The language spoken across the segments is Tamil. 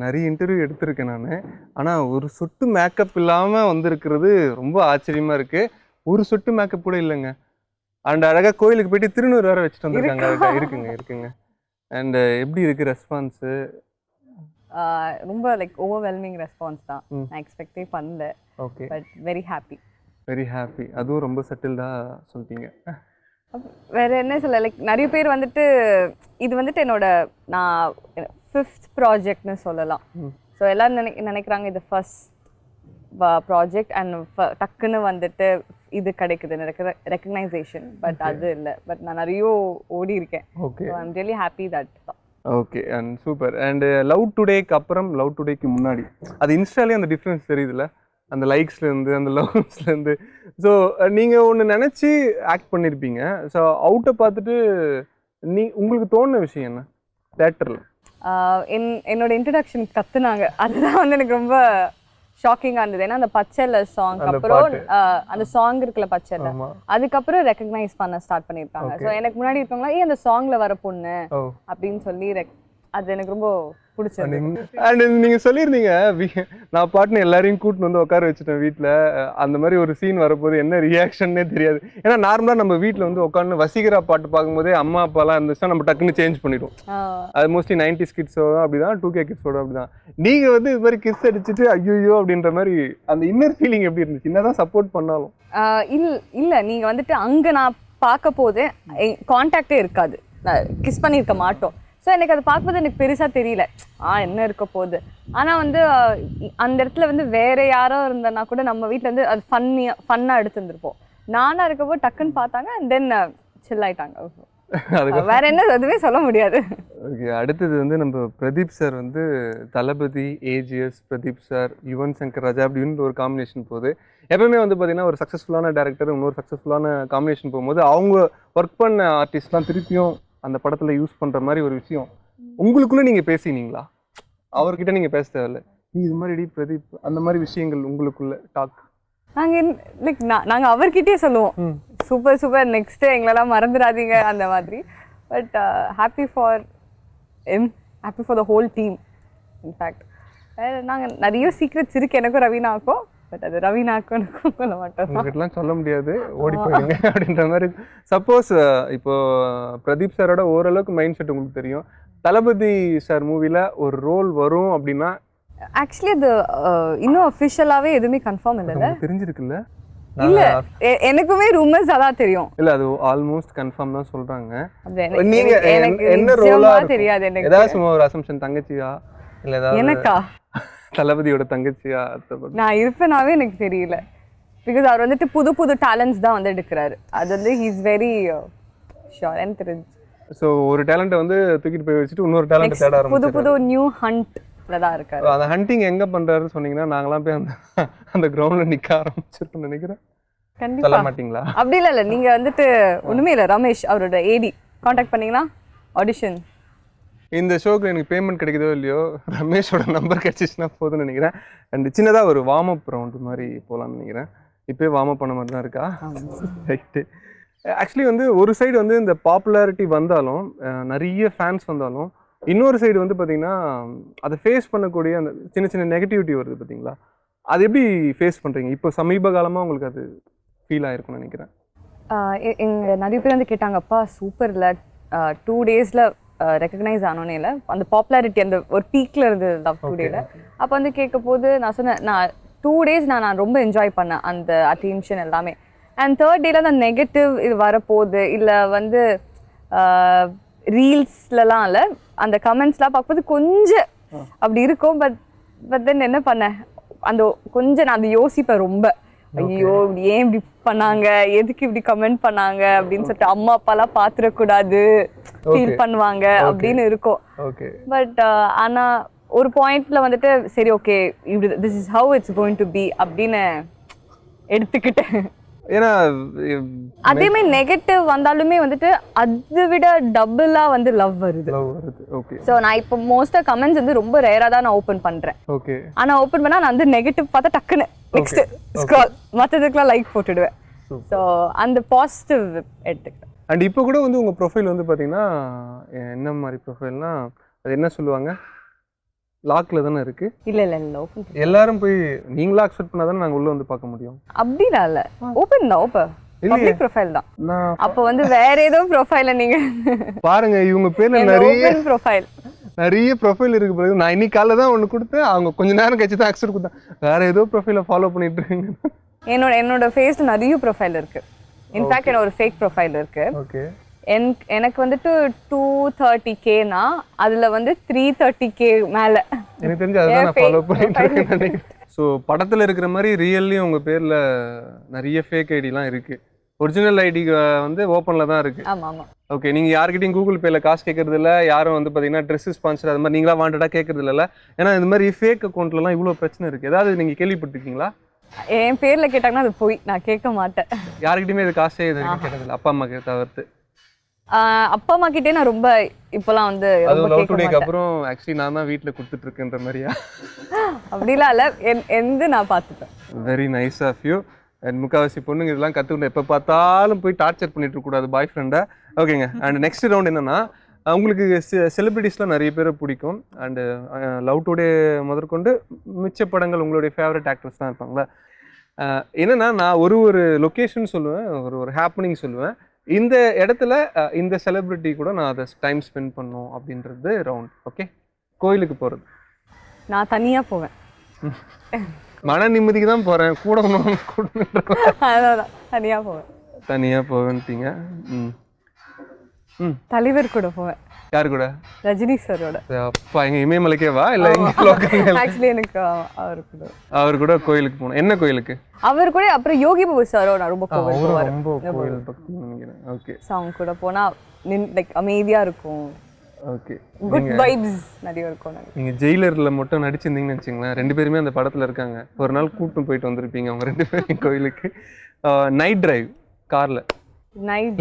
நிறைய இன்டர்வியூ எடுத்திருக்கேன் நான். ஆனால் ஒரு சொட்டு மேக்கப் இல்லாமல் வந்திருக்கிறது ரொம்ப ஆச்சரியமாக இருக்குது. ஒரு சொட்டு மேக்கப் கூட இல்லைங்க. அண்ட் அழகாக கோயிலுக்கு போயிட்டு திருநூறு வேறு வச்சுட்டு வந்திருக்காங்க. அதுக்காக இருக்குங்க. அண்ட் எப்படி இருக்குது ரெஸ்பான்ஸு? ரொம்ப ஓவர்வெல்மிங் ரெஸ்பான்ஸ் தான். நான் எக்ஸ்பெக்டே பண்ணல. Okay, but very happy. அதுவும் ரொம்ப செட்டில்டாக சொல்லிட்டீங்க. வேற என்ன சொல்ல, நிறைய பேர் வந்துட்டு இது வந்துட்டு நான் 5th ப்ராஜெக்ட்னு சொல்லலாம். ஸோ எல்லாரும் நினைக்கிறாங்க இது ஃபர்ஸ்ட் ப்ராஜெக்ட் அண்ட் டக்குன்னு வந்துட்டு இது கிடைக்குது ரெக்கக்னைசேஷன். பட் அது இல்லை. பட் நான் நிறைய ஓடி இருக்கேன். Okay, I am really happy that. Okay, and super. And love டுடேக்கு அப்புறம் லவ் டுடேக்கு முன்னாடி அது இன்ஸ்டாலே அந்த டிஃப்ரென்ஸ் தெரியுதுல்ல, அந்த லைக்ஸ்லேருந்து அந்த லவ்ஸ்லேருந்து. ஸோ நீங்கள் ஒன்று நினச்சி ஆக்ட் பண்ணியிருப்பீங்க. ஸோ அவுட்டை பார்த்துட்டு உங்களுக்கு தோணுன விஷயம் என்ன தேட்டரில்? என்னோட இன்ட்ரடக்ஷன் கத்துனாங்க. அதுதான் வந்து எனக்கு ரொம்ப ஷாக்கிங்காக இருந்தது. ஏன்னா அந்த பச்சைல சாங் அப்புறம் அந்த சாங் இருக்குல்ல பச்சைல, அதுக்கப்புறம் ரெக்கக்னைஸ் பண்ண ஸ்டார்ட் பண்ணியிருக்காங்க. ஸோ எனக்கு முன்னாடி இருக்கவங்களா அந்த சாங்ல வர பொண்ணு அப்படின்னு சொல்லி அது எனக்கு ரொம்ப பிடிச்சது. அண்ட் நீங்கள் சொல்லியிருந்தீங்க நான் பாட்டுன்னு எல்லாரையும் கூட்டின்னு வந்து உட்கார வச்சுட்டேன் வீட்டில். அந்த மாதிரி ஒரு சீன் வரப்போது என்ன ரியாக்ஷன்னே தெரியாது. ஏன்னா நார்மலாக நம்ம வீட்டில் வந்து உட்காந்து வசீகரா பாட்டு பார்க்கும்போதே அம்மா அப்பாலாம் இருந்துச்சுன்னா நம்ம டக்குன்னு சேஞ்ச் பண்ணிடுவோம். அது மோஸ்ட்லி 90s கிட்ஸோட அப்படிதான், 2K கிட்ஸோட அப்படிதான். நீங்கள் வந்து இது மாதிரி கிட்ஸ் அடிச்சுட்டு ஐயோ அப்படின்ற மாதிரி அந்த இன்னர் ஃபீலிங் எப்படி இருந்துச்சு? என்னதான் சப்போர்ட் பண்ணாலும் இல்லை நீங்கள் வந்துட்டு அங்கே நான் பார்க்க போது கான்டாக்டே இருக்காது, கிஸ் பண்ணியிருக்க மாட்டோம். ஸோ எனக்கு அதை பார்க்கும்போது எனக்கு பெருசாக தெரியல என்ன இருக்க போகுது. ஆனால் வந்து அந்த இடத்துல வந்து வேற யாரோ இருந்தனா கூட நம்ம வீட்டில் வந்து அது ஃபன்னாக எடுத்துருந்துருப்போம். நானாக இருக்கப்போ டக்குன்னு பார்த்தாங்க அண்ட் தென் சில் ஆயிட்டாங்க. வேற என்ன எதுவுமே சொல்ல முடியாது. ஓகே, அடுத்தது வந்து நம்ம பிரதீப் சார் வந்து தளபதி, ஏஜிஎஸ், பிரதீப் சார், யுவன் சங்கர் ராஜா அப்படின்னு ஒரு காம்பினேஷன் போகுது. எப்பவுமே வந்து பார்த்தீங்கன்னா ஒரு சக்ஸஸ்ஃபுல்லான டேரக்டர் இன்னொரு சக்ஸஸ்ஃபுல்லான காம்பினேஷன் போகும்போது அவங்க ஒர்க் பண்ண ஆர்டிஸ்ட்லாம் திருப்பியும் அந்த படத்தில் யூஸ் பண்ணுற மாதிரி ஒரு விஷயம் உங்களுக்குள்ளே நீங்கள் பேசினீங்களா? அவர்கிட்ட நீங்கள் பேச தேவையில்ல, நீ இது மாதிரி பிரதீப் அந்த மாதிரி விஷயங்கள் உங்களுக்குள்ள டாக்? நாங்கள் அவர்கிட்டயே சொல்லுவோம் சூப்பர் நெக்ஸ்ட் எங்களெல்லாம் மறந்துடாதீங்க அந்த மாதிரி. But happy for the whole team. In fact நாங்கள் நிறைய சீக்ரெட்ஸ் இருக்கு எனக்கும் ரவீனாக்கும். பட் அது ரவீனாக்கும் சொல்ல மாட்டோம், உங்ககிட்டலாம் சொல்ல முடியாது, ஓடி போயிடுங்க அப்படின்ற மாதிரி. சப்போஸ் இப்போ பிரதீப் சாரோட ஓரளவுக்கு மைண்ட் செட் உங்களுக்கு தெரியும், தளபதி சார் மூவில ஒரு ரோல் வரும் அப்படின்னா ஆக்சுவலி அது இன்னும் அஃபிஷியலாவே எதுவுமே கன்ஃபார்ம் இல்லைல்ல, தெரிஞ்சிருக்குல்ல? இல்ல எனக்குமே ரூமர்ஸ் அதான் தெரியும். இல்ல அது ஆல்மோஸ்ட் கன்ஃபார்ம் தான் சொல்றாங்க. நீங்க என்ன ரோலா தெரியாது எனக்கு. ஏதாவது சும்மா ஒரு அசம்ப்ஷன், தங்கச்சியா இல்ல ஏதாவது எனக்கா தளபதியோட தங்கச்சியா நான் இருப்பேனாவே எனக்கு தெரியல. பிகாஸ் அவர் வந்துட்டு புது புது டேலண்ட்ஸ் தான் வந்து எடுக்கிறாரு. அது வந்து ஹி இஸ் வெரி ஷுர் எனக்கு தெரிஞ்சு. ஸோ ஒரு டேலண்ட்டை வந்து தூக்கிட்டு போய் வச்சுட்டு இன்னொரு டேலண்ட் தேட ஆரம்பிச்சு புது நியூ ஹண்ட்ல தான் இருக்காரு. அந்த ஹண்டிங் எங்க பண்றாருன்னு சொன்னீங்கன்னா நாங்களாம் போய் அந்த கிரவுண்ட்ல நிக்க ஆரம்பிச்சிருக்கோம் நினைக்கிறேன். கண்டிப்பா சொல்ல மாட்டீங்களா? அப்படி இல்ல நீங்க வந்துட்டு ஒண்ணுமே இல்ல, ரமேஷ் அவரோட ஏடி கான்டாக்ட் பண்ணீங்கன்னா ஆடிஷன். இந்த ஷோக்கு எனக்கு பேமெண்ட் கிடைக்குதோ இல்லையோ ரமேஷோட நம்பர் கிடைச்சிச்சுன்னா போதும்னு நினைக்கிறேன். அண்ட் சின்னதாக ஒரு வார்ம் அப் ரவுண்டு மாதிரி போகலான்னு நினைக்கிறேன். இப்போயே வார்ம் அப் பண்ண மாதிரி தான் இருக்கா? ரைட்டு. ஆக்சுவலி வந்து ஒரு சைடு வந்து இந்த பாப்புலாரிட்டி வந்தாலும் நிறைய ஃபேன்ஸ் வந்தாலும் இன்னொரு சைடு வந்து பார்த்தீங்கன்னா அதை ஃபேஸ் பண்ணக்கூடிய அந்த சின்ன சின்ன நெகட்டிவிட்டி வருது பார்த்தீங்களா? அது எப்படி ஃபேஸ் பண்ணுறீங்க இப்போ சமீப காலமாக உங்களுக்கு? அது ஃபீல் ஆகிருக்கும்னு நினைக்கிறேன். எங்கள் நிறைய பேர் வந்து கேட்டாங்கப்பா சூப்பர் இல்லை 2 daysல ரெக்கக்னைஸ் ஆனோன்னே இல்லை, அந்த பாப்புலாரிட்டி அந்த ஒரு பீக்கில் இருந்தது லவ் டுடேல. அப்போ வந்து கேட்க போது நான் சொன்னேன் நான் 2 days நான் ரொம்ப என்ஜாய் பண்ணேன் அந்த அட்டென்ஷன் எல்லாமே. அண்ட் 3rd டேல அந்த நெகட்டிவ் இது வரப்போகுது இல்லை வந்து ரீல்ஸ்லலாம் இல்லை அந்த கமெண்ட்ஸ்லாம் பார்க்கும்போது கொஞ்சம் அப்படி இருக்கும். பட் தென் என்ன பண்ணேன், அந்த கொஞ்சம் நான் அதை யோசிப்பேன் ரொம்ப. ஐயோ ஏன் இப்படி பண்ணாங்க, எதுக்கு இப்படி கமெண்ட் பண்ணாங்க அப்படின்னு சொல்லிட்டு அம்மா அப்பாலாம் பாத்துடக்கூடாது ஃபீல் பண்ணுவாங்க அப்படின்னு இருக்கும். பட் ஆனா ஒரு பாயிண்ட்ல வந்துட்டு சரி ஓகே இப்படி this is how it's going to be அப்படின்னு எடுத்துக்கிட்டேன். ஏன்னா அதே மாதிரி நெகட்டிவ் வந்தாலுமே வந்துட்டு அதை விட டபுளா வந்து லவ் வருது. ஸோ நான் இப்போ மோஸ்டா கமெண்ட்ஸ் வந்து ரொம்ப ரேரா தான் நான் ஓப்பன் பண்றேன். ஆனா ஓப்பன் பண்ணா நான் வந்து நெகட்டிவ் பார்த்தா டக்குன்னு நெக்ஸ்ட் ஸ்க்ரால், மற்றதுக்கெல்லாம் லைக் போட்டுடுவேன். ஸோ அந்த பாசிட்டிவ் எடுத்துக்கிட்டேன். அண்ட் இப்போ கூட வந்து உங்க ப்ரொஃபைல் வந்து பாத்தீங்கன்னா என்ன மாதிரி ப்ரொஃபைல்னா அது என்ன சொல்லுவாங்க, லாக்ல தானே இருக்கு. இல்ல ஓபன். எல்லாரும் போய் நீங்களா அக்செப்ட் பண்ணாதானே நாங்க உள்ள வந்து பார்க்க முடியும். அப்படிலாம் இல்ல, ஓபன் தான். ஓபன் பப்ளிக் ப்ரொஃபைல் தான். நான் அப்ப வந்து வேற ஏதோ ப்ரொஃபைல நீங்க பாருங்க, இவங்க பேர்ல நிறைய ப்ரொஃபைல் இருக்கு. பிறகு நான் இன்னைக்கு காலைல தான் ஒன்று கொடுத்தேன், அவங்க கொஞ்ச நேரம் கழிச்சு தான் அக்செப்ட் கொடுத்தேன். வேற ஏதோ ப்ரொஃபைலை ஃபாலோ பண்ணிட்டு இருக்கீங்க. என்னோட ஃபேஸ்ல நிறைய ப்ரொஃபைல் இருக்கு. இன்ஃபேக்ட் என்னோட ஃபேக் ப்ரொஃபைல் இருக்கு. ஓகே. எனக்கு வந்துட்டு 230K-னா அதுல வந்து 330K மேல எனக்கு தெரிஞ்சு அதான் நான் ஃபாலோ பண்ணிட்டு இருக்கேன். ஸோ படத்துல இருக்கிற மாதிரி ரியல்லி உங்க பேர்ல நிறைய ஃபேக் ஐடிலாம் இருக்கு. ஒரிஜினல் ஐடி வந்து ஓப்பன்ல தான் இருக்கு. ஆமா ஆமா. ஓகே. நீங்க யார்கிட்டயும் கூகுள் பேல காசு கேட்கறது இல்ல, யாரும் வந்து பாத்தீங்கன்னா ட்ரெஸ் ஸ்பான்சர் அது மாதிரி நீங்களா வாண்டடா கேட்கறது இல்ல. ஏன்னா இந்த மாதிரி ஃபேக் அக்கௌண்ட்ல இவ்வளவு பிரச்சனை இருக்கு. ஏதாவது நீங்க கேள்விப்பட்டிருக்கீங்களா? என் பேர்ல கேட்டாங்கன்னா அது போய் நான் கேட்க மாட்டேன். யாருக்கிட்டயுமே இது காசே இது கேட்டது இல்ல, அப்பா அம்மா தவிர்த்து. அப்பா அம்மா கிட்டே நான் ரொம்ப இப்பெல்லாம் வந்து லவ் டுடேக்கு அப்புறம் ஆக்சுவலி நான் தான் வீட்டில் கொடுத்துட்டு இருக்கேன்ற மாதிரியா? அப்படிலாம் இல்லை, எந்த நான் பார்த்துப்பேன். Very nice of you. And முக்கால்வாசி பொண்ணுங்க இதெல்லாம் கற்றுக்கணும். எப்போ பார்த்தாலும் போய் டார்ச்சர் பண்ணிட்டு இருக்கக்கூடாது பாய் ஃப்ரெண்டை. ஓகேங்க. அண்ட் நெக்ஸ்ட் ரவுண்ட் என்னன்னா, உங்களுக்கு செலிபிரிட்டிஸ்லாம் நிறைய பேரை பிடிக்கும். அண்டு லவ் டுடே முதற்கொண்டு மிச்ச படங்கள் உங்களுடைய ஃபேவரட் ஆக்டர்ஸ் தான் இருப்பாங்களா? என்னன்னா நான் ஒரு லொக்கேஷன் சொல்லுவேன், ஒரு ஹேப்பனிங் சொல்லுவேன். இந்த இடத்துல இந்த செலிபிரிட்டி கூட நான் அதை டைம் ஸ்பெண்ட் பண்ணணும் அப்படின்றது ரவுண்ட். ஓகே. கோயிலுக்கு போகிறது நான் தனியாக போவேன். மன நிம்மதிக்கு தான் போகிறேன், கூட அதான் தனியாக போவேன். தனியாக போவேன்ட்டீங்க. தலைவர் கூட போவேன். யார் கூட? ரஜினி சாரோட. அப்பா எங்க இமயமலைக்கேவா இல்ல எங்க லோக்கல்? ஆக்சுவலி எனக்கு அவர் கூட கோயிலுக்கு போனோம். என்ன கோயிலுக்கு? அவர் கூட. அப்புறம் யோகி பாபு சாரோ நான் ரொம்ப கோயில் பக்தி நினைக்கிறேன். ஓகே. அவங்க கூட போனா லைக் அமைதியா இருக்கும். ஓகே. குட் வைப்ஸ் நிறைய இருக்கும். நீங்க ஜெயிலர்ல மட்டும் நடிச்சிருந்தீங்கன்னு வச்சுங்களேன், 2 பேருமே அந்த படத்துல இருக்காங்க. ஒரு நாள் கூட்டம் போயிட்டு வந்திருப்பீங்க அவங்க 2 பேரும் கோயிலுக்கு. நைட் டிரைவ் கார்ல.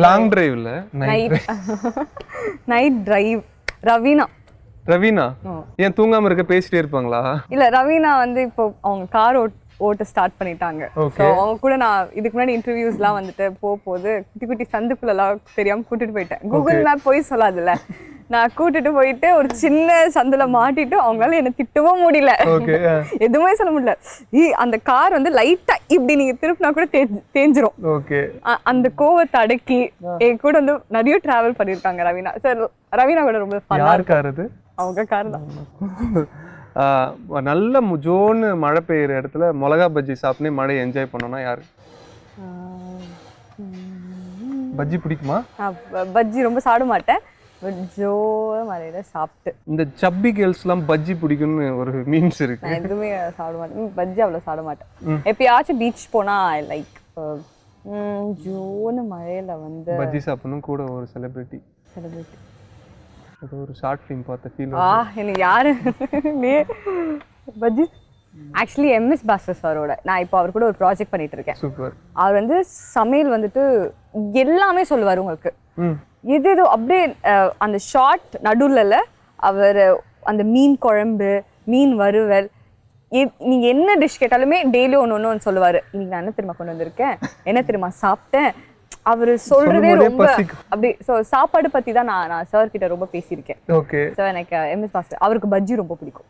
லாங் டிரைவ் இல்ல, நைட் டிரைவ். ரவீனா ஏன் தூங்காம இருக்க, பேசிட்டே இருப்பாங்களா? இல்ல, ரவீனா வந்து இப்போ அவங்க கார் ஓட்ட ஸ்டார்ட் பண்ணிட்டாங்க. அவங்க கூட நான் இதுக்கு முன்னாடி இன்டர்வியூஸ்லாம் வந்துட்டு போகும்போது குட்டி குட்டி சந்துக்குள்ளெல்லாம் தெரியாம கூட்டிட்டு போயிட்டேன். கூகுள் மேப் போய் சொல்லாதுல்ல, நான் கூட்டிட்டு போயிட்டு ஒரு சின்ன சந்துல மாட்டிட்டு அவங்களால என்ன திட்டவும் முடியல, எதுவுமே சொல்ல முடியல. அந்த கார் வந்து லைட்டா இப்படி நீங்க திருப்பினா கூட தேஞ்சிரும். அந்த கோவத்தை அடக்கி என் கூட வந்து நிறைய டிராவல் பண்ணிருக்காங்க ரவீனா சார். ரவீனா கூட ரொம்ப ஃபன்னா இருக்கும். அவங்க கார் தான். நல்ல ஜோன்னு மழை பெய்யுற இடத்துல மிளகா பஜ்ஜி சாப்பிட்டு மழையை என்ஜாய் பண்ணோம்னா யாரு? பஜ்ஜி பிடிக்குமா? பஜ்ஜி ரொம்ப சாப்பிட மாட்டேன், ஜோ மழையில சாப்பிட்டு. இந்த சப்பி கேர்ள்ஸ்லாம் பஜ்ஜி பிடிக்கும்னு ஒரு மீம்ஸ் இருக்கு. நான் எதுவுமே சாப்பிட மாட்டேன், பஜ்ஜி அவ்வளோ சாப்பிட மாட்டேன். எப்பயாச்சும் பீச் போனா லைக் ஜோன்னு மழையில வந்து பஜ்ஜி சாப்பிடணும். கூட ஒரு செலிபிரிட்டி அது ஒரு ஷார்ட் ஃபிலிம் பார்த்த ஃபீல். எனக்கு யாரு பஜ்ஜி? ஆக்சுவலி MS பாஸ்கர் சாரோட நான் இப்போ அவர் கூட ஒரு ப்ராஜெக்ட் பண்ணிட்டு இருக்கேன். சூப்பர். அவர் வந்து சமையல் வந்துட்டு எல்லாமே சொல்லுவார் உங்களுக்கு. எது அப்படியே அந்த ஷார்ட் நடுவில் அவர் அந்த மீன் குழம்பு, மீன் வறுவல், நீங்க என்ன டிஷ் கேட்டாலுமே டெய்லி ஒன்று சொல்லுவாரு. இன்னைக்கு நான் என்ன தெரியுமா கொண்டு வந்திருக்கேன், என்ன தெரியுமா சாப்பிட்டேன். அவரு சொல்றதே ரொம்ப அப்படி. சாப்பாடு பத்தி தான் நான் சார் கிட்ட ரொம்ப பேசியிருக்கேன். ஓகே. ஸோ எனக்கு MS பாஸ்கர், அவருக்கு பஜ்ஜி ரொம்ப பிடிக்கும்.